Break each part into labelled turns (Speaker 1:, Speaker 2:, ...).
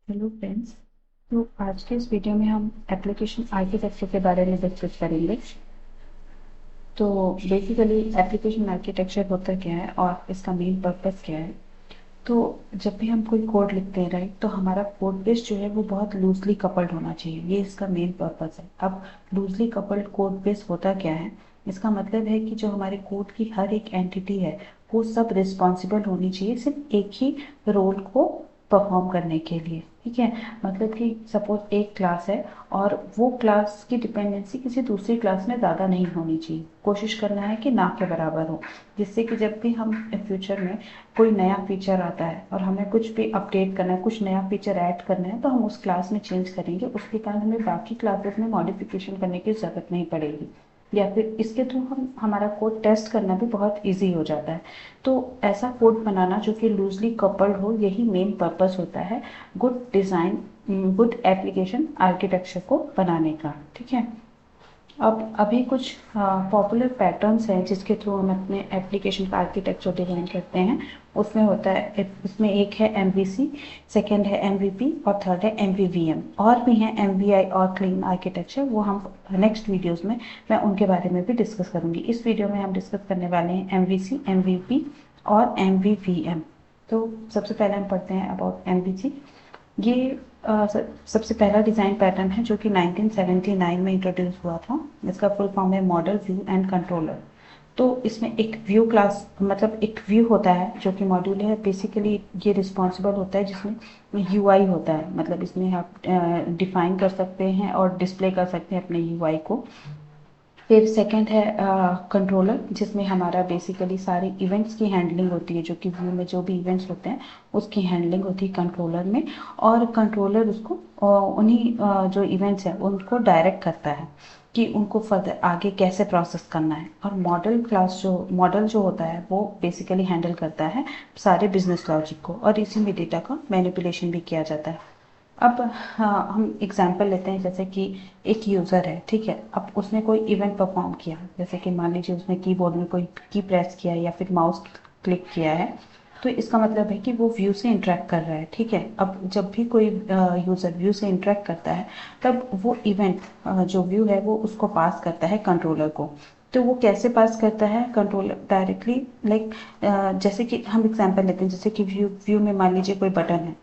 Speaker 1: Hello friends. तो आज के इस वीडियो में हम एप्लीकेशन आर्किटेक्चर के बारे में डिस्कस करेंगे। तो बेसिकली एप्लीकेशन आर्किटेक्चर होता क्या है और इसका मेन पर्पस क्या है। तो जब भी हम कोई कोड लिखते हैं राइट, तो हमारा कोड बेस जो है वो बहुत लूजली कपल्ड होना चाहिए, ये इसका मेन पर्पस है। अब लूजली कपल्ड कोड बेस होता क्या है, इसका मतलब है कि जो हमारे कोड की हर एक एंटिटी है वो सब रिस्पॉन्सिबल होनी चाहिए सिर्फ एक ही रोल को परफॉर्म करने के लिए। ठीक है, मतलब कि सपोज एक क्लास है और वो क्लास की डिपेंडेंसी किसी दूसरी क्लास में ज़्यादा नहीं होनी चाहिए, कोशिश करना है कि ना के बराबर हो, जिससे कि जब भी हम फ्यूचर में कोई नया फीचर आता है और हमें कुछ भी अपडेट करना है, कुछ नया फीचर ऐड करना है, तो हम उस क्लास में चेंज करेंगे, उसके कारण हमें बाकी क्लासेस में मॉडिफिकेशन करने की ज़रूरत नहीं पड़ेगी। या फिर इसके थ्रू हम हमारा कोड टेस्ट करना भी बहुत इजी हो जाता है। तो ऐसा कोड बनाना जो कि लूजली कपल्ड हो, यही मेन पर्पस होता है good design, good application architecture को बनाने का। ठीक है, अब अभी कुछ पॉपुलर पैटर्न्स हैं जिसके थ्रू हम अपने एप्लीकेशन का आर्किटेक्चर डिज़ाइन करते हैं। उसमें होता है, उसमें एक है MVC, सेकेंड है MVP और थर्ड है MVVM। और भी हैं MVI और क्लीन आर्किटेक्चर, वो हम नेक्स्ट वीडियोस में मैं उनके बारे में भी डिस्कस करूँगी। इस वीडियो में हम डिस्कस करने वाले हैं MVC, MVP और MVVM। तो सबसे पहले हम पढ़ते हैं अबाउट MVC। ये सबसे पहला डिज़ाइन पैटर्न है जो कि 1979 में इंट्रोड्यूस हुआ था। इसका फुल फॉर्म है मॉडल व्यू एंड कंट्रोलर। तो इसमें एक व्यू क्लास, मतलब एक व्यू होता है जो कि मॉड्यूल है। बेसिकली ये रिस्पॉन्सिबल होता है जिसमें UI होता है, मतलब इसमें आप डिफाइन कर सकते हैं और डिस्प्ले कर सकते हैं अपने UI को। फिर सेकंड है कंट्रोलर, जिसमें हमारा बेसिकली सारे इवेंट्स की हैंडलिंग होती है, जो कि व्यू में जो भी इवेंट्स होते हैं उसकी हैंडलिंग होती है कंट्रोलर में। और कंट्रोलर उसको उन्हीं जो इवेंट्स हैं उनको डायरेक्ट करता है कि उनको फर्दर आगे कैसे प्रोसेस करना है। और मॉडल जो होता है वो बेसिकली हैंडल करता है सारे बिजनेस लॉजिक को, और इसी में डेटा का मैनिपुलेशन भी किया जाता है। अब हाँ, हम एग्जांपल लेते हैं, जैसे कि एक यूज़र है, ठीक है। अब उसने कोई इवेंट परफॉर्म किया, जैसे कि मान लीजिए उसने कीबोर्ड में कोई की प्रेस किया या फिर माउस क्लिक किया है। तो इसका मतलब है कि वो व्यू से इंटरेक्ट कर रहा है। ठीक है, अब जब भी कोई यूज़र व्यू से इंटरेक्ट करता है, तब वो इवेंट जो व्यू है वो उसको पास करता है कंट्रोलर को। तो वो कैसे पास करता है कंट्रोलर डायरेक्टली, लाइक जैसे कि हम एग्जांपल लेते हैं, जैसे कि व्यू में मान लीजिए कोई बटन है,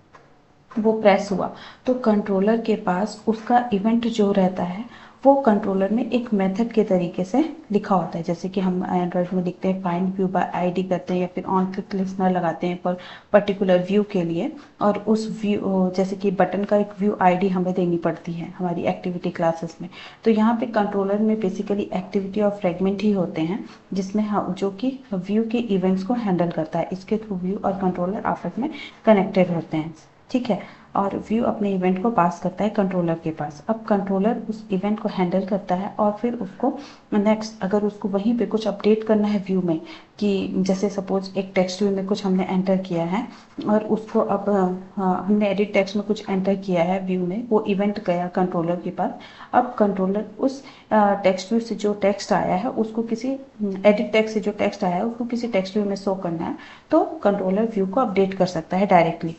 Speaker 1: वो प्रेस हुआ, तो कंट्रोलर के पास उसका इवेंट जो रहता है वो कंट्रोलर में एक मेथड के तरीके से लिखा होता है। जैसे कि हम एंड्रॉइड में लिखते हैं फाइंड व्यू बाय आईडी करते हैं, या फिर ऑन क्लिक लिस्नर लगाते हैं पर पर्टिकुलर व्यू के लिए। और उस व्यू, जैसे कि बटन का एक व्यू आईडी हमें देनी पड़ती है हमारी एक्टिविटी क्लासेस में। तो यहाँ पे कंट्रोलर में बेसिकली एक्टिविटी और फ्रेगमेंट ही होते हैं, जिसमें जो कि व्यू के इवेंट्स को हैंडल करता है। इसके थ्रू व्यू और कंट्रोलर आपस में कनेक्टेड होते हैं। ठीक है, और व्यू अपने इवेंट को पास करता है कंट्रोलर के पास। अब कंट्रोलर उस इवेंट को हैंडल करता है और फिर उसको नेक्स्ट अगर उसको वहीं पे कुछ अपडेट करना है व्यू में, कि जैसे सपोज एक टेक्स्ट व्यू में कुछ हमने एंटर किया है और उसको अब हमने एडिट टेक्स्ट में कुछ एंटर किया है व्यू में, वो इवेंट गया कंट्रोलर के पास। अब कंट्रोलर उस टेक्स्ट व्यू से जो टेक्स्ट आया है उसको किसी एडिट टेक्स्ट से जो टेक्स्ट आया है उसको किसी टेक्स्ट व्यू में शो करना है, तो कंट्रोलर व्यू को अपडेट कर सकता है डायरेक्टली।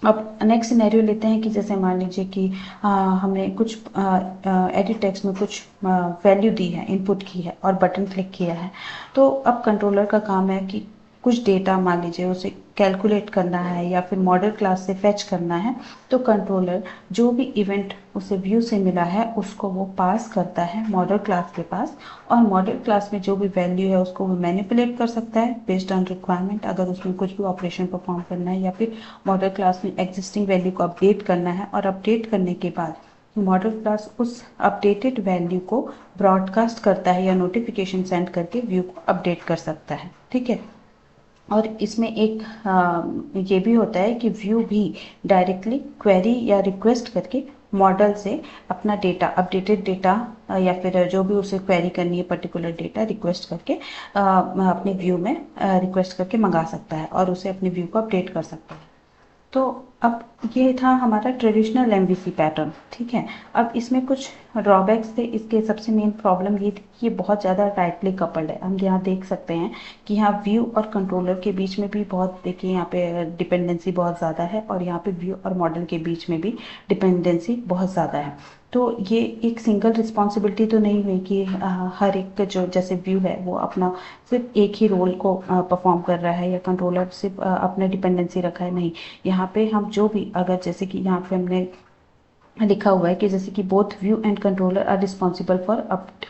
Speaker 1: अब नेक्स्ट सिनेरियो लेते हैं कि जैसे मान लीजिए कि हमने कुछ एडिट टेक्स्ट में कुछ वैल्यू दी है, इनपुट की है और बटन क्लिक किया है। तो अब कंट्रोलर का काम है कि कुछ डेटा मान लीजिए उसे कैलकुलेट करना है या फिर मॉडल क्लास से फेच करना है। तो कंट्रोलर जो भी इवेंट उसे व्यू से मिला है उसको वो पास करता है मॉडल क्लास के पास, और मॉडल क्लास में जो भी वैल्यू है उसको वो मैनिपुलेट कर सकता है बेस्ड ऑन रिक्वायरमेंट, अगर उसमें कुछ भी ऑपरेशन परफॉर्म करना है, या फिर मॉडल क्लास में एग्जिस्टिंग वैल्यू को अपडेट करना है। और अपडेट करने के बाद मॉडल क्लास उस अपडेटेड वैल्यू को ब्रॉडकास्ट करता है या नोटिफिकेशन सेंड करके व्यू को अपडेट कर सकता है। ठीक है, और इसमें एक ये भी होता है कि व्यू भी डायरेक्टली क्वेरी या रिक्वेस्ट करके मॉडल से अपना डेटा, अपडेटेड डेटा या फिर जो भी उसे क्वेरी करनी है पर्टिकुलर डेटा रिक्वेस्ट करके अपने व्यू में रिक्वेस्ट करके मंगा सकता है और उसे अपने व्यू को अपडेट कर सकता है। तो अब ये था हमारा ट्रेडिशनल एमवीसी पैटर्न, ठीक है। अब इसमें कुछ ड्रॉबैक्स थे। इसके सबसे मेन प्रॉब्लम ये थी कि ये बहुत ज़्यादा टाइटली कपल्ड है। हम यहाँ देख सकते हैं कि यहाँ व्यू और कंट्रोलर के बीच में भी बहुत, देखिए यहाँ पे डिपेंडेंसी बहुत ज़्यादा है, और यहाँ पे व्यू और मॉडल के बीच में भी डिपेंडेंसी बहुत ज़्यादा है। तो ये एक सिंगल रिस्पॉन्सिबिलिटी तो नहीं हुई कि हर एक का जो जैसे व्यू है वो अपना सिर्फ एक ही रोल को परफॉर्म कर रहा है, या कंट्रोलर सिर्फ अपने डिपेंडेंसी रखा है, नहीं। यहाँ पे हम जो भी, अगर जैसे कि यहाँ पे हमने लिखा हुआ है कि जैसे कि both view and controller are responsible for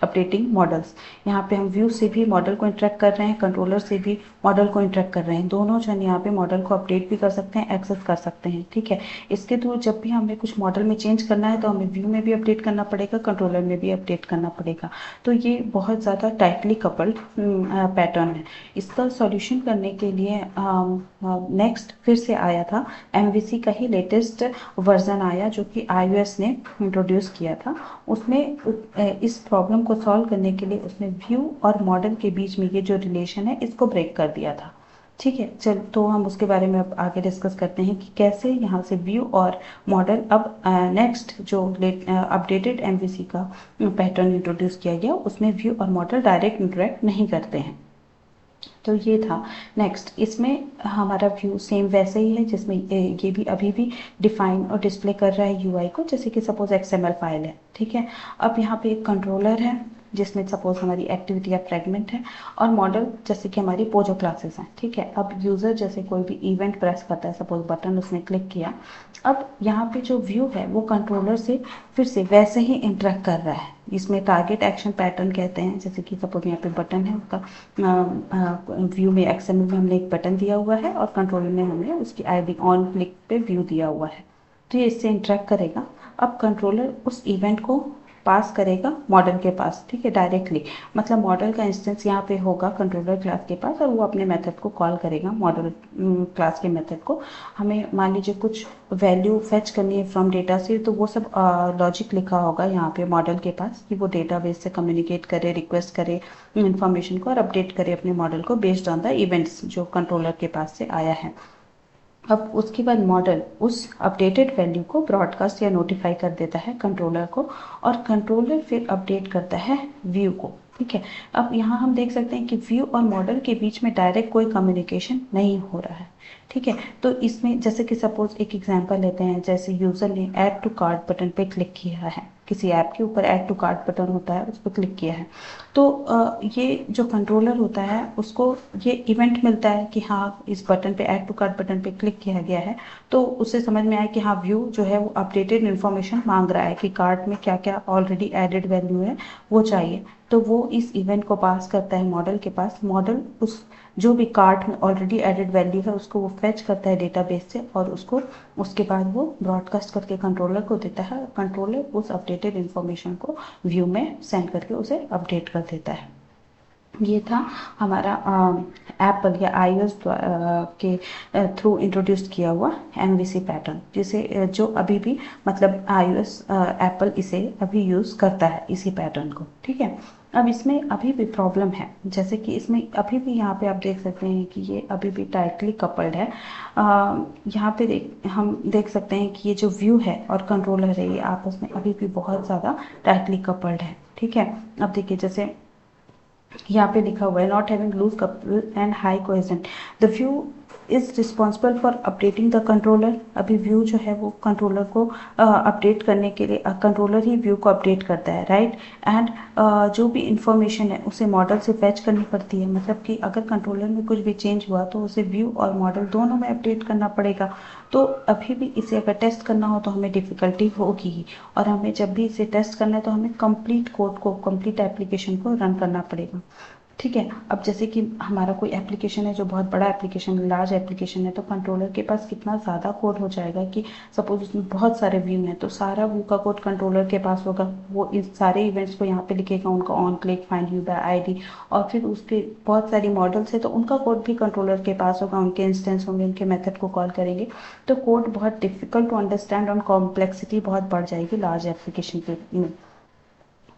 Speaker 1: updating models. यहाँ पे हम व्यू से भी मॉडल को इंटरेक्ट कर रहे हैं, कंट्रोलर से भी मॉडल को इंटरेक्ट कर रहे हैं। दोनों जन यहाँ पे मॉडल को अपडेट भी कर सकते हैं, एक्सेस कर सकते हैं, ठीक है। इसके थ्रू जब भी हमें कुछ मॉडल में चेंज करना है तो हमें व्यू में भी अपडेट करना पड़ेगा, कंट्रोलर में भी अपडेट करना पड़ेगा। तो ये बहुत ज़्यादा टाइटली कपल्ड पैटर्न है। इसका सॉल्यूशन करने के लिए नेक्स्ट फिर से आया था एमवीसी का ही लेटेस्ट वर्जन आया, जो कि iOS ने इंट्रोड्यूस किया था। उसमें इस प्रॉब्लम को सॉल्व करने के लिए उसने व्यू और मॉडल के बीच में ये जो रिलेशन है इसको ब्रेक कर दिया था, ठीक है। चल, तो हम उसके बारे में अब आगे डिस्कस करते हैं कि कैसे यहाँ से व्यू और मॉडल अब नेक्स्ट जो अपडेटेड एमवीसी का पैटर्न इंट्रोड्यूस किया गया उसमें व्यू और मॉडल डायरेक्ट इंटरेक्ट नहीं करते हैं। तो ये था। नेक्स्ट इसमें हमारा व्यू सेम वैसे ही है जिसमें ये भी अभी भी डिफाइन और डिस्प्ले कर रहा है यूआई को, जैसे कि सपोज एक्सएमएल फाइल है, ठीक है। अब यहाँ पे एक कंट्रोलर है जिसमें सपोज हमारी एक्टिविटी या फ्रेगमेंट है, और मॉडल जैसे कि हमारी पोजो क्लासेस हैं, ठीक है। अब यूज़र जैसे कोई भी इवेंट प्रेस करता है, सपोज बटन उसने क्लिक किया, अब यहाँ पे जो व्यू है वो कंट्रोलर से फिर से वैसे ही इंटरेक्ट कर रहा है। इसमें टारगेट एक्शन पैटर्न कहते हैं, जैसे कि सपोज यहाँ पे बटन है, उसका व्यू में एक्सएमएल में हमने एक बटन दिया हुआ है और कंट्रोलर में हमने उसकी आईडी ऑन क्लिक पे व्यू दिया हुआ है, तो ये इससे इंटरेक्ट करेगा। अब कंट्रोलर उस इवेंट को पास करेगा मॉडल के पास, ठीक है, डायरेक्टली। मतलब मॉडल का इंस्टेंस यहाँ पे होगा कंट्रोलर क्लास के पास, और वो अपने मेथड को कॉल करेगा मॉडल क्लास के मेथड को। हमें मान लीजिए कुछ वैल्यू फेच करनी है फ्रॉम डेटा से, तो वो सब लॉजिक लिखा होगा यहाँ पे मॉडल के पास कि वो डेटाबेस से कम्युनिकेट करे, रिक्वेस्ट करे इन्फॉर्मेशन को, और अपडेट करे अपने मॉडल को बेस्ड ऑन द इवेंट्स जो कंट्रोलर के पास से आया है। अब उसके बाद मॉडल उस अपडेटेड वैल्यू को ब्रॉडकास्ट या नोटिफाई कर देता है कंट्रोलर को, और कंट्रोलर फिर अपडेट करता है व्यू को, ठीक है। अब यहाँ हम देख सकते हैं कि व्यू और मॉडल के बीच में डायरेक्ट कोई कम्युनिकेशन नहीं हो रहा है, ठीक है। तो इसमें जैसे कि सपोज एक एग्जांपल लेते हैं, जैसे यूज़र ने ऐड टू कार्ट बटन पे क्लिक किया है, किसी ऐप के ऊपर ऐड टू कार्ट बटन होता है, उस पर क्लिक किया है, तो ये जो कंट्रोलर होता है उसको ये इवेंट मिलता है कि हाँ इस बटन पे ऐड टू कार्ट बटन पे क्लिक किया गया है, तो उससे समझ में आया कि हाँ व्यू जो है वो अपडेटेड इन्फॉर्मेशन मांग रहा है कि कार्ट में क्या क्या ऑलरेडी एडेड वैल्यू है वो चाहिए। तो वो इस इवेंट को पास करता है मॉडल के पास। मॉडल उस जो भी कार्ट में ऑलरेडी एडेड वैल्यू है उसको वो फेच करता है डेटाबेस से, और उसको उसके बाद वो ब्रॉडकास्ट करके कंट्रोलर को देता है। कंट्रोलर उस अपडेटेड इन्फॉर्मेशन को व्यू में सेंड करके उसे अपडेट कर देता है। ये था हमारा एप्पल या iOS के थ्रू इंट्रोड्यूस किया हुआ एमवीसी पैटर्न, जिसे जो अभी भी मतलब iOS एप्पल इसे अभी यूज़ करता है इसी पैटर्न को, ठीक है। अब इसमें अभी भी प्रॉब्लम है, जैसे कि इसमें अभी भी यहाँ पे आप देख सकते हैं कि ये अभी भी टाइटली कपल्ड है। यहाँ पे हम देख सकते हैं कि ये जो व्यू है और कंट्रोलर है ये आपस में अभी भी बहुत ज़्यादा टाइटली कपल्ड है, ठीक है। अब देखिए जैसे यहाँ पे लिखा हुआ है not having loose couple and high cohesion, the view is responsible for updating the controller. अभी व्यू जो है वो कंट्रोलर को अपडेट करने के लिए कंट्रोलर ही व्यू को अपडेट करता है, राइट। एंड जो भी इंफॉर्मेशन है उसे मॉडल से फैच करनी पड़ती है, मतलब कि अगर कंट्रोलर में कुछ भी चेंज हुआ तो उसे व्यू और मॉडल दोनों में अपडेट करना पड़ेगा। तो अभी भी इसे अगर टेस्ट करना हो तो हमें डिफ़िकल्टी होगी ही, और हमें जब भी इसे टेस्ट करना है तो हमें कंप्लीट कोड को, कंप्लीट एप्लीकेशन को रन करना पड़ेगा, ठीक है। अब जैसे कि हमारा कोई एप्लीकेशन है जो बहुत बड़ा एप्लीकेशन है, लार्ज एप्लीकेशन है, तो कंट्रोलर के पास कितना ज़्यादा कोड हो जाएगा कि सपोज उसमें बहुत सारे व्यू हैं, तो सारा व्यू का कोड कंट्रोलर के पास होगा। वो इस सारे इवेंट्स को यहाँ पे लिखेगा, उनका on click, find view bye ID, और फिर उसके बहुत सारी मॉडल्स है तो उनका कोड भी कंट्रोलर के पास होगा, उनके इंस्टेंस होंगे, उनके मेथड को कॉल करेंगे। तो कोड बहुत डिफिकल्ट टू अंडरस्टैंड और कॉम्प्लेक्सिटी बहुत बढ़ जाएगी लार्ज एप्लीकेशन के में।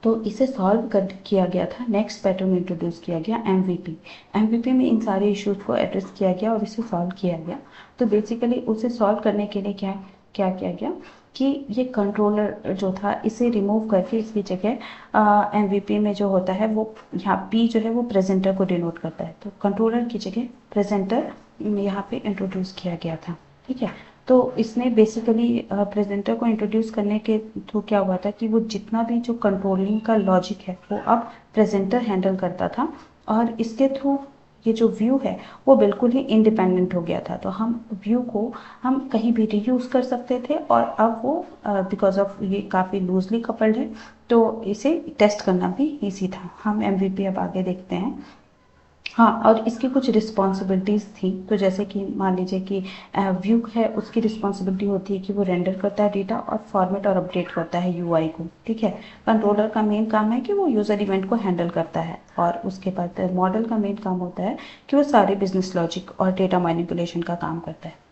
Speaker 1: तो इसे सॉल्व कर किया गया था, नेक्स्ट पैटर्न में इंट्रोड्यूस किया गया एमवीपी। एमवीपी में इन सारे इश्यूज को एड्रेस किया गया और इसे सॉल्व किया गया। तो बेसिकली उसे सॉल्व करने के लिए क्या क्या किया गया कि ये कंट्रोलर जो था इसे रिमूव करके इसकी जगह एमवीपी में जो होता है वो यहाँ पी जो है वो प्रेजेंटर को डिनोट करता है, तो कंट्रोलर की जगह प्रेजेंटर यहाँ पे इंट्रोड्यूस किया गया था। ठीक है, तो इसने बेसिकली प्रेजेंटर को इंट्रोड्यूस करने के थ्रू क्या हुआ था कि वो जितना भी जो कंट्रोलिंग का लॉजिक है वो अब प्रेजेंटर हैंडल करता था, और इसके थ्रू ये जो व्यू है वो बिल्कुल ही इंडिपेंडेंट हो गया था। तो हम व्यू को हम कहीं भी रीयूज़ कर सकते थे, और अब वो बिकॉज ऑफ ये काफ़ी लूजली कपल्ड है तो इसे टेस्ट करना भी ईजी था। हम एमवीपी अब आगे देखते हैं। हाँ, और इसकी कुछ रिस्पॉन्सिबिलिटीज़ थी, तो जैसे कि मान लीजिए कि व्यू है उसकी रिस्पॉन्सिबिलिटी होती है कि वो रेंडर करता है डेटा और फॉर्मेट और अपडेट करता है यूआई को। ठीक है, कंट्रोलर का मेन काम है कि वो यूज़र इवेंट को हैंडल करता है, और उसके बाद मॉडल का मेन काम होता है कि वो सारे बिजनेस लॉजिक और डेटा मैनिपुलेशन का काम करता है।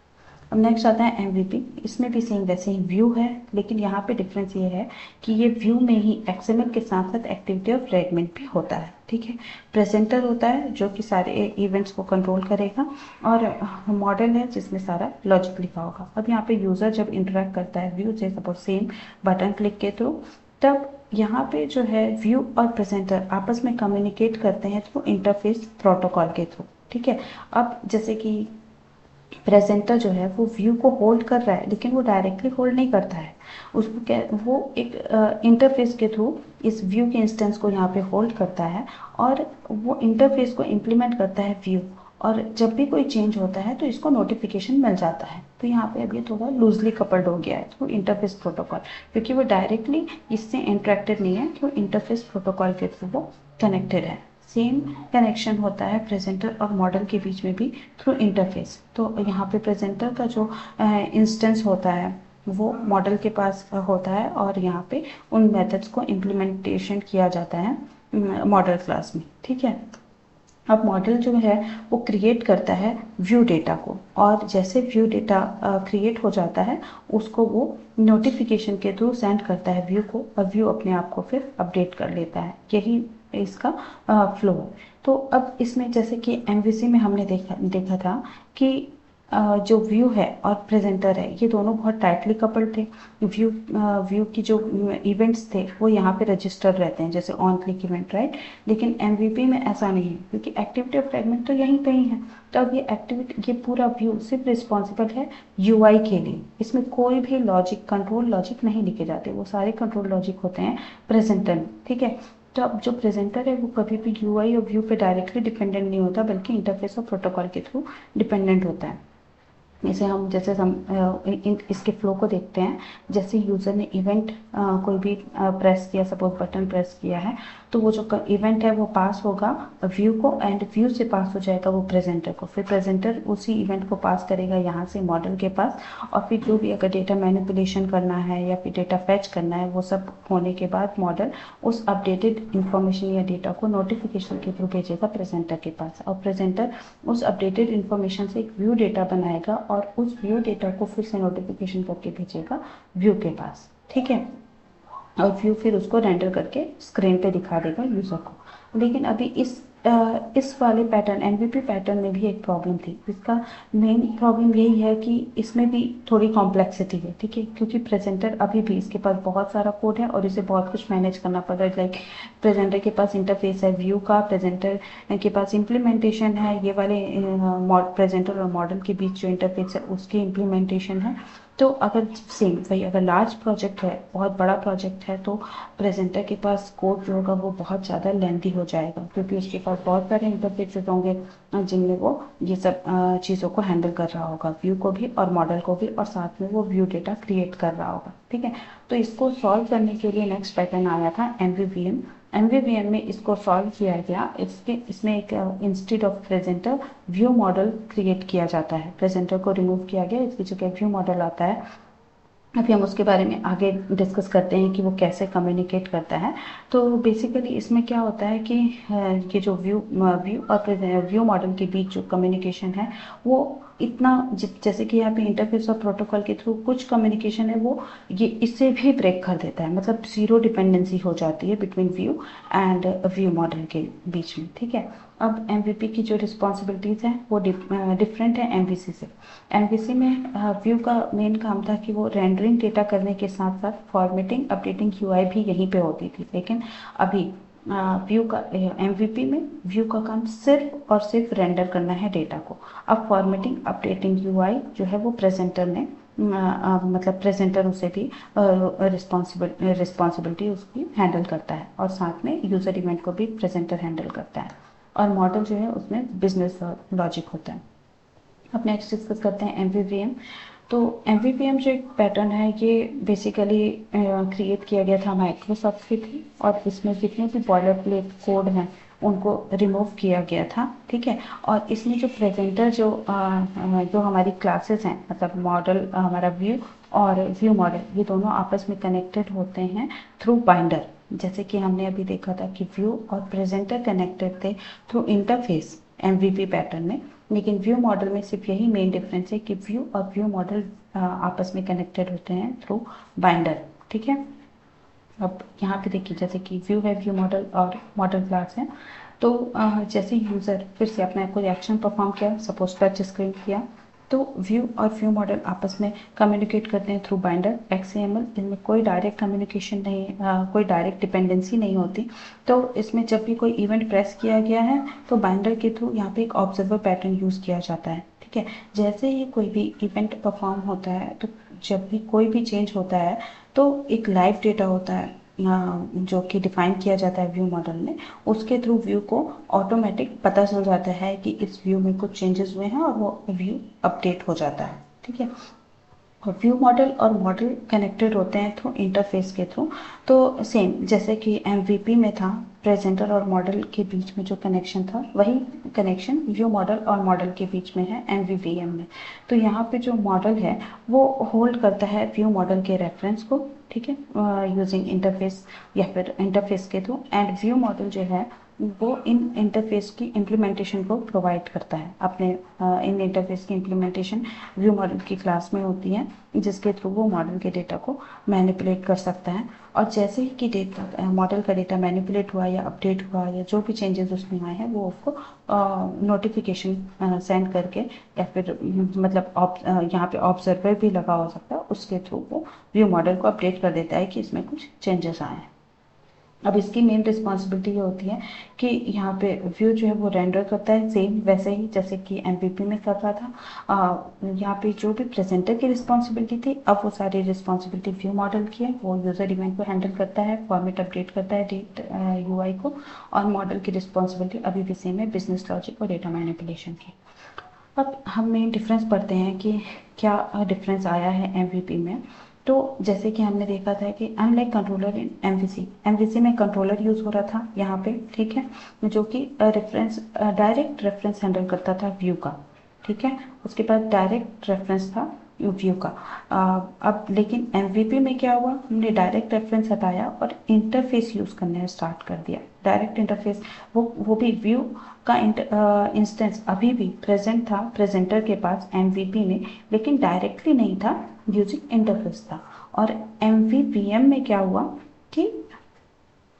Speaker 1: अब नेक्स्ट आता है एमवीपी। इसमें भी सेम वैसे ही व्यू है, लेकिन यहाँ पे डिफरेंस ये है कि ये व्यू में ही एक्सएमएल के साथ साथ एक्टिविटी और फ्रेगमेंट भी होता है। ठीक है, प्रेजेंटर होता है जो कि सारे इवेंट्स को कंट्रोल करेगा, और मॉडल है जिसमें सारा लॉजिक लिखा होगा। अब यहाँ पे यूज़र जब इंटरेक्ट करता है व्यू से, सपोज सेम बटन क्लिक के थ्रू, तब यहाँ पे जो है व्यू और प्रेजेंटर आपस में कम्युनिकेट करते हैं थ्रू इंटरफेस प्रोटोकॉल के थ्रू। ठीक है, अब जैसे कि प्रेजेंटर जो है वो व्यू को होल्ड कर रहा है, लेकिन वो डायरेक्टली होल्ड नहीं करता है, उसको क्या वो एक इंटरफेस के थ्रू इस व्यू के इंस्टेंस को यहाँ पे होल्ड करता है, और वो इंटरफेस को इम्प्लीमेंट करता है व्यू, और जब भी कोई चेंज होता है तो इसको नोटिफिकेशन मिल जाता है। तो यहाँ पे अब ये थोड़ा लूजली कपल्ड हो गया है थ्रू इंटरफेस प्रोटोकॉल, क्योंकि वो डायरेक्टली इससे इंटरेक्टेड नहीं है, थ्रू इंटरफेस प्रोटोकॉल के थ्रू वो कनेक्टेड है। सेम कनेक्शन होता है प्रेजेंटर और मॉडल के बीच में भी थ्रू इंटरफेस। तो यहाँ पे प्रेजेंटर का जो इंस्टेंस होता है वो मॉडल के पास होता है, और यहाँ पे उन मेथड्स को इम्प्लीमेंटेशन किया जाता है मॉडल क्लास में। ठीक है, अब मॉडल जो है वो क्रिएट करता है व्यू डेटा को, और जैसे व्यू डेटा क्रिएट हो जाता है उसको वो नोटिफिकेशन के थ्रू सेंड करता है व्यू को, और व्यू अपने आप को फिर अपडेट कर लेता है। यही इसका फ्लो है। तो अब इसमें जैसे कि एमवीसी में हमने देखा था कि जो व्यू है और प्रेजेंटर है ये दोनों बहुत टाइटली कपल्ड थे। व्यू की जो इवेंट्स थे वो यहाँ पे रजिस्टर्ड रहते हैं, जैसे ऑन क्लिक इवेंट, राइट। लेकिन एमवीपी में ऐसा नहीं है, क्योंकि एक्टिविटी और फ्रेगमेंट तो यहीं कहीं है। तो अब ये एक्टिविटी, ये पूरा व्यू सिर्फ रिस्पॉन्सिबल है यूआई के लिए। इसमें कोई भी लॉजिक, कंट्रोल लॉजिक नहीं लिखे जाते, वो सारे कंट्रोल लॉजिक होते हैं प्रेजेंटर में। ठीक है, तो अब जो प्रेजेंटर है वो कभी भी यूआई और व्यू पे डायरेक्टली डिपेंडेंट नहीं होता, बल्कि इंटरफेस और प्रोटोकॉल के थ्रू डिपेंडेंट होता है। इसे हम जैसे हम इसके फ्लो को देखते हैं। जैसे यूज़र ने इवेंट कोई भी प्रेस किया, सपोज बटन प्रेस किया है, तो वो जो इवेंट है वो पास होगा व्यू को, एंड व्यू से पास हो जाएगा वो प्रेजेंटर को। फिर प्रेजेंटर उसी इवेंट को पास करेगा यहाँ से मॉडल के पास, और फिर जो भी अगर डेटा मैनिपुलेशन करना है या फिर डेटा फैच करना है, वो सब होने के बाद मॉडल उस अपडेटेड इंफॉर्मेशन या डेटा को नोटिफिकेशन के थ्रू भेजेगा प्रेजेंटर के पास, और प्रेजेंटर उस अपडेटेड इंफॉर्मेशन से एक व्यू डेटा बनाएगा, और उस व्यू डेटा को फिर से नोटिफिकेशन करके भेजेगा व्यू के पास। ठीक है, और व्यू फिर उसको रेंडर करके स्क्रीन पे दिखा देगा यूज़र को। लेकिन अभी इस वाले पैटर्न, एमवीपी पैटर्न में भी एक प्रॉब्लम थी। इसका मेन प्रॉब्लम यही है कि इसमें भी थोड़ी कॉम्प्लेक्सिटी है। ठीक है, क्योंकि प्रेजेंटर अभी भी इसके पास बहुत सारा कोड है और इसे बहुत कुछ मैनेज करना पड़ रहा है। लाइक प्रेजेंटर के पास इंटरफेस है व्यू का, प्रेजेंटर के पास इम्प्लीमेंटेशन है, ये वाले प्रेजेंटर और मॉडल के बीच जो इंटरफेस है उसकी इम्प्लीमेंटेशन है। तो अगर सेम वही अगर लार्ज प्रोजेक्ट है, बहुत बड़ा प्रोजेक्ट है, तो प्रेजेंटर के पास कोड जो होगा वो बहुत ज़्यादा लेंथी हो जाएगा, क्योंकि उसके पास बहुत सारे इंटरफेसेस होंगे जिनमें वो ये सब चीज़ों को हैंडल कर रहा होगा, व्यू को भी और मॉडल को भी, और साथ में वो व्यू डेटा क्रिएट कर रहा होगा। ठीक है, तो इसको सॉल्व करने के लिए नेक्स्ट पैटर्न आया था एमवीवीएम। एमवीवीएम में इसको सॉल्व किया गया। इसमें एक instead of presenter view model create किया जाता है। प्रेजेंटर को रिमूव किया गया, इसकी जगह व्यू मॉडल आता है। अभी हम उसके बारे में आगे डिस्कस करते हैं कि वो कैसे कम्युनिकेट करता है। तो बेसिकली इसमें क्या होता है कि ये जो व्यू और व्यू मॉडल के बीच जो कम्युनिकेशन है वो इतना जैसे कि यहाँ पे इंटरफेस और प्रोटोकॉल के थ्रू कुछ कम्युनिकेशन है वो ये इससे भी ब्रेक कर देता है, मतलब जीरो डिपेंडेंसी हो जाती है between view and view model के बीच में। ठीक है, अब एमवीपी की जो रिस्पॉन्सिबिलिटीज़ हैं वो डिफरेंट है एमवीसी से। एमवीसी में व्यू का मेन काम था कि वो रेंडरिंग डेटा करने के साथ साथ फॉर्मेटिंग अपडेटिंग यूआई भी यहीं पे होती थी, लेकिन अभी व्यू का एमवीपी में व्यू का काम सिर्फ और सिर्फ रेंडर करना है डेटा को। अब फॉर्मेटिंग अपडेटिंग यूआई जो है वो प्रेजेंटर ने मतलब प्रेजेंटर उसे भी रिस्पॉन्सिबिलिटी उसकी हैंडल करता है, और साथ में यूज़र इवेंट को भी प्रेजेंटर हैंडल करता है, और मॉडल जो है उसमें बिजनेस लॉजिक होता है। अब नेक्स्ट डिस्कस करते हैं एमवीवीएम। तो एमवीवीएम जो एक पैटर्न है ये बेसिकली क्रिएट किया गया था माइक्रोसॉफ्ट के थी, और इसमें जितने भी बॉयलर प्लेट कोड हैं उनको रिमूव किया गया था। ठीक है, और इसमें जो प्रेजेंटर जो हमारी क्लासेस हैं, मतलब मॉडल हमारा व्यू और व्यू मॉडल, ये दोनों आपस में कनेक्टेड होते हैं थ्रू बाइंडर। जैसे कि हमने अभी देखा था कि व्यू और प्रेजेंटर कनेक्टेड थे थ्रू इंटरफेस एमवीपी पैटर्न में, लेकिन व्यू मॉडल में सिर्फ यही मेन डिफरेंस है कि व्यू और व्यू मॉडल आपस में कनेक्टेड होते हैं थ्रू बाइंडर। ठीक है, अब यहाँ पे देखिए जैसे कि व्यू है, व्यू मॉडल और मॉडल क्लास है। तो जैसे यूज़र फिर से अपना कोई एक्शन परफॉर्म किया, सपोज टच स्क्रीन किया, तो व्यू और व्यू मॉडल आपस में कम्युनिकेट करते हैं थ्रू बाइंडर एक्सएमएल। इनमें कोई डायरेक्ट कम्युनिकेशन नहीं, कोई डायरेक्ट डिपेंडेंसी नहीं होती। तो इसमें जब भी कोई इवेंट प्रेस किया गया है तो बाइंडर के थ्रू यहाँ पे एक ऑब्जर्वर पैटर्न यूज़ किया जाता है। ठीक है, जैसे ही कोई भी इवेंट परफॉर्म होता है, तो जब भी कोई भी चेंज होता है तो एक लाइव डेटा होता है जो कि डिफाइन किया जाता है व्यू मॉडल में, उसके थ्रू व्यू को ऑटोमेटिक पता चल जाता है कि इस व्यू में कुछ चेंजेस हुए हैं, और वो व्यू अपडेट हो जाता है। ठीक है, और व्यू मॉडल और मॉडल कनेक्टेड होते हैं थ्रू इंटरफेस के थ्रू। तो सेम जैसे कि एमवीपी में था, प्रेजेंटर और मॉडल के बीच में जो कनेक्शन था, वही कनेक्शन व्यू मॉडल और मॉडल के बीच में है एमवीवीएम में। तो यहाँ पे जो मॉडल है वो होल्ड करता है व्यू मॉडल के रेफरेंस को। ठीक है, यूजिंग इंटरफेस या फिर इंटरफेस के थ्रू, एंड व्यू मॉडल जो है वो इन इंटरफेस की इम्प्लीमेंटेशन को प्रोवाइड करता है। अपने इन इंटरफेस की इम्प्लीमेंटेशन व्यू मॉडल की क्लास में होती है, जिसके थ्रू वो मॉडल के डेटा को मैनिपुलेट कर सकता है। और जैसे ही कि डेटा मॉडल का डेटा मैनिपुलेट हुआ या अपडेट हुआ या जो भी चेंजेस उसमें आए हैं, वो उसको नोटिफिकेशन सेंड करके, या फिर मतलब यहाँ पे ऑब्जर्वर भी लगा हो सकता है, उसके थ्रू वो व्यू मॉडल को अपडेट कर देता है कि इसमें कुछ चेंजेस आए हैं। अब इसकी मेन रिस्पॉन्सिबिलिटी ये होती है कि यहाँ पे व्यू जो है वो रेंडर करता है सेम वैसे ही जैसे कि एमवीपी में कर रहा था। यहाँ पे जो भी प्रेजेंटर की रिस्पॉन्सिबिलिटी थी, अब वो सारी रिस्पॉन्सिबिलिटी व्यू मॉडल की है। वो यूज़र इवेंट को हैंडल करता है, फॉर्मेट अपडेट करता है डेट यूआई को, और मॉडल की रिस्पॉन्सिबिलिटी अभी भी सेम है, बिजनेस लॉजिक और डेटा मैनिपुलेशन की। अब हम मेन डिफरेंस पढ़ते हैं कि क्या डिफरेंस आया है एमवीपी में। तो जैसे कि हमने देखा था कि अनलाइक कंट्रोलर इन एमवीसी, एमवीसी में कंट्रोलर यूज़ हो रहा था यहाँ पे। ठीक है, जो कि डायरेक्ट रेफरेंस हैंडल करता था व्यू का। ठीक है, उसके बाद डायरेक्ट रेफरेंस था व्यू का। अब लेकिन एमवीपी में क्या हुआ, हमने डायरेक्ट रेफरेंस हटाया और इंटरफेस यूज़ करने स्टार्ट कर दिया। डायरेक्ट इंटरफेस, वो भी व्यू का इंस्टेंस अभी भी प्रेजेंट था प्रेजेंटर के पास एमवीपी में, लेकिन डायरेक्टली नहीं था, यूजिंग इंटरफेस था। और एमवीपीएम में क्या हुआ कि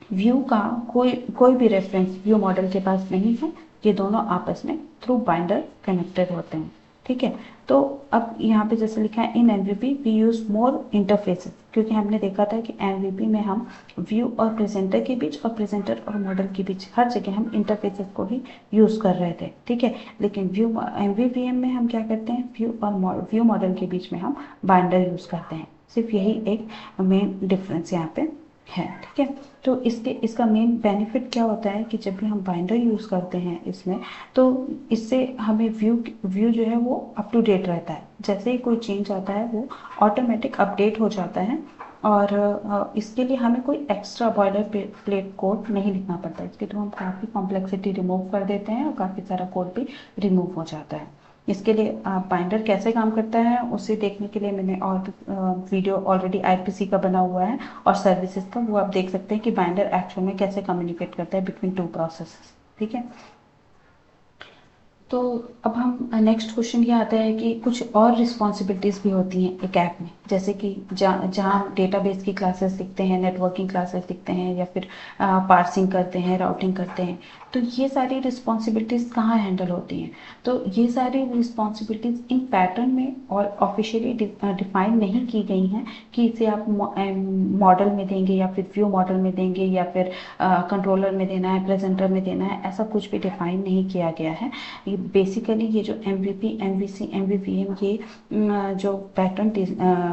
Speaker 1: व्यू का कोई भी रेफरेंस व्यू मॉडल के पास नहीं है, ये दोनों आपस में थ्रू बाइंडर कनेक्टेड होते हैं। ठीक है, तो अब यहाँ पे जैसे लिखा है in MVP we use more interfaces, क्योंकि हमने देखा था कि एमवीपी में हम व्यू और प्रेजेंटर के बीच और प्रेजेंटर और मॉडल के बीच हर जगह हम इंटरफेसेस को ही यूज कर रहे थे। ठीक है, लेकिन व्यू एमवीपीएम में हम क्या करते हैं, व्यू मॉडल के बीच में हम बाइंडर यूज करते हैं। सिर्फ यही एक मेन डिफरेंस यहाँ पे है। ठीक है, तो इसका मेन बेनिफिट क्या होता है कि जब भी हम बाइंडर यूज़ करते हैं इसमें, तो इससे हमें व्यू जो है वो अप टू डेट रहता है। जैसे ही कोई चेंज आता है वो ऑटोमेटिक अपडेट हो जाता है, और इसके लिए हमें कोई एक्स्ट्रा बॉयलर प्लेट कोड नहीं लिखना पड़ता। इसके थ्रू हम काफ़ी कॉम्प्लेक्सिटी रिमूव कर देते हैं और काफ़ी सारा कोड भी रिमूव हो जाता है। इसके लिए बाइंडर कैसे काम करता है उसे देखने के लिए मैंने और वीडियो ऑलरेडी आईपीसी का बना हुआ है और सर्विसेज का, वो आप देख सकते हैं कि बाइंडर एक्चुअल में कैसे कम्युनिकेट करता है बिटवीन टू प्रोसेसेस। ठीक है, तो अब हम नेक्स्ट क्वेश्चन ये आता है कि कुछ और रिस्पॉन्सिबिलिटीज़ भी होती हैं एक ऐप में, जैसे कि जहाँ डेटाबेस की क्लासेस सीखते हैं, नेटवर्किंग क्लासेस सीखते हैं, या फिर पार्सिंग करते हैं, राउटिंग करते हैं। तो ये सारी रिस्पॉन्सिबिलिटीज़ कहाँ हैंडल होती हैं? तो ये सारी रिस्पॉन्सिबिलिटीज़ इन पैटर्न में और ऑफिशियली डिफाइन नहीं की गई हैं कि इसे आप मॉडल में देंगे या फिर व्यू मॉडल में देंगे या फिर कंट्रोलर में देना है, प्रेजेंटर में देना है, ऐसा कुछ भी डिफाइन नहीं किया गया है। ये बेसिकली ये जो MVP, MVC, MVVM ये जो पैटर्न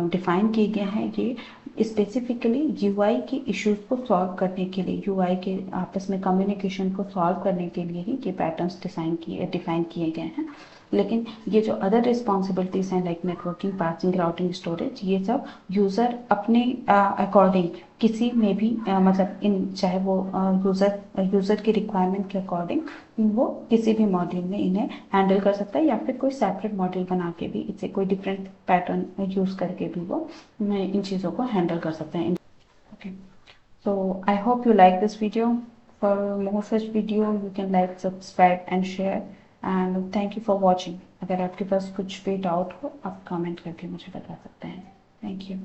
Speaker 1: डिफाइन किए गए हैं, ये स्पेसिफिकली UI के इश्यूज को सॉल्व करने के लिए, UI के आपस में कम्युनिकेशन को सॉल्व करने के लिए ही ये पैटर्न्स डिफाइन किए गए हैं। लेकिन ये जो अदर रिस्पॉन्सिबिलिटीज़ हैं like networking, passing, routing, storage, ये सब यूज़र अपने अकॉर्डिंग किसी में भी मतलब इन चाहे वो यूज़र की रिक्वायरमेंट के अकॉर्डिंग वो किसी भी मॉड्यूल में इन्हें हैंडल कर सकता है, या फिर कोई सेपरेट मॉड्यूल बना के भी इसे कोई डिफरेंट पैटर्न यूज़ करके भी वो इन चीज़ों को हैंडल कर सकते हैं। Okay, so I hope you like this video. For more such video, you can like, subscribe and share. And thank you for watching. अगर आपके पास कुछ भी डाउट हो आप कमेंट करके मुझे बता सकते हैं। Thank you.